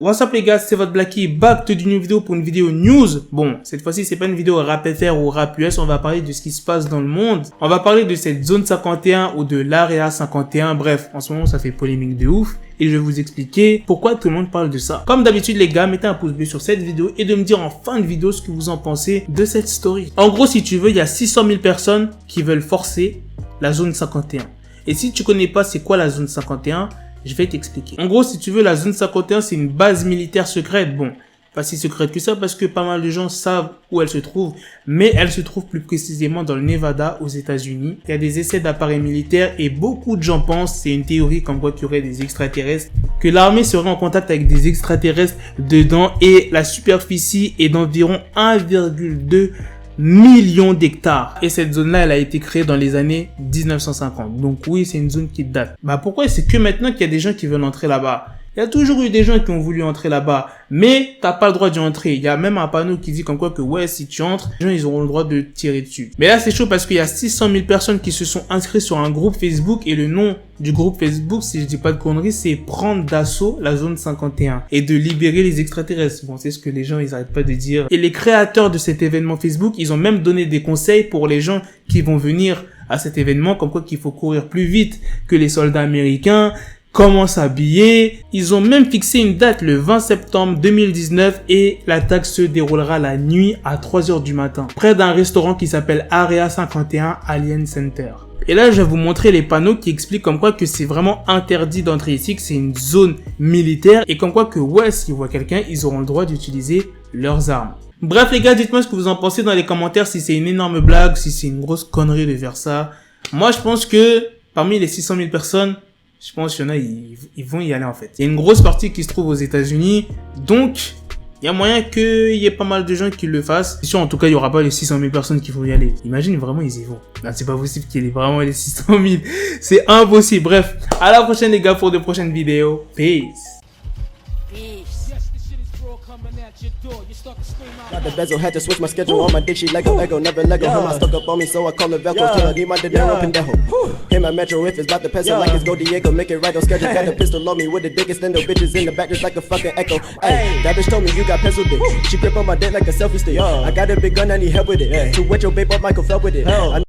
What's up les gars, c'est votre Blacky, back to d'une vidéo pour une vidéo news. Bon, cette fois-ci c'est pas une vidéo rap FR ou rap US, on va parler de ce qui se passe dans le monde. On va parler de cette zone 51 ou de l'Area 51, bref, en ce moment ça fait polémique de ouf. Et je vais vous expliquer pourquoi tout le monde parle de ça. Comme d'habitude les gars, mettez un pouce bleu sur cette vidéo et de me dire en fin de vidéo ce que vous en pensez de cette story. En gros, si tu veux, il y a 600 000 personnes qui veulent forcer la zone 51. Et si tu connais pas c'est quoi la zone 51, je vais t'expliquer. En gros, si tu veux, la zone 51, c'est une base militaire secrète. Bon, pas si secrète que ça parce que pas mal de gens savent où elle se trouve. Mais elle se trouve plus précisément dans le Nevada, aux États-Unis. Il y a des essais d'appareils militaires et beaucoup de gens pensent, c'est une théorie comme quoi qu'il y aurait des extraterrestres, que l'armée serait en contact avec des extraterrestres dedans et la superficie est d'environ 1,2 millions d'hectares. Et cette zone-là, elle a été créée dans les années 1950. Donc oui, c'est une zone qui date. Bah pourquoi? C'est que maintenant qu'il y a des gens qui veulent entrer là-bas. Il y a toujours eu des gens qui ont voulu entrer là-bas, mais t'as pas le droit d'y entrer. Il y a même un panneau qui dit comme quoi que ouais, si tu entres, les gens ils auront le droit de tirer dessus. Mais là c'est chaud parce qu'il y a 600 000 personnes qui se sont inscrites sur un groupe Facebook et le nom du groupe Facebook, si je dis pas de conneries, c'est prendre d'assaut la zone 51 et de libérer les extraterrestres. Bon, c'est ce que les gens ils arrêtent pas de dire. Et les créateurs de cet événement Facebook, ils ont même donné des conseils pour les gens qui vont venir à cet événement, comme quoi qu'il faut courir plus vite que les soldats américains. Comment s'habiller. Ils ont même fixé une date le 20 septembre 2019 et l'attaque se déroulera la nuit à 3h du matin près d'un restaurant qui s'appelle Area 51 Alien Center. Et là, je vais vous montrer les panneaux qui expliquent comme quoi que c'est vraiment interdit d'entrer ici, que c'est une zone militaire et comme quoi que ouais, s'ils voient quelqu'un, ils auront le droit d'utiliser leurs armes. Bref les gars, dites-moi ce que vous en pensez dans les commentaires, si c'est une énorme blague, si c'est une grosse connerie de faire ça. Moi, je pense que parmi les 600 000 personnes, je pense qu'il y en a, ils vont y aller en fait. Il y a une grosse partie qui se trouve aux États-Unis, donc il y a moyen qu'il y ait pas mal de gens qui le fassent. C'est sûr, en tout cas, il y aura pas les 600 000 personnes qui vont y aller. Imagine vraiment, ils y vont. Non, c'est pas possible qu'il y ait vraiment les 600 000. C'est impossible. Bref, à la prochaine les gars pour de prochaines vidéos. Peace. Got the bezel, had to switch my schedule. On my dick, she Lego, never Lego. Him, I stuck up on me, so I call it Velcro. Still, I need my dinero, pendejo. Hit my metro if it's about to peso, like it's Go Diego. Make it right on schedule. Got the pistol on me with the dick extendo. Bitches in the back just like a fucking echo. Hey, that bitch told me you got pencil dick. She grip on my dick like a selfie stick. I got a big gun, I need help with it. To wet your babe up, Michael fell with it.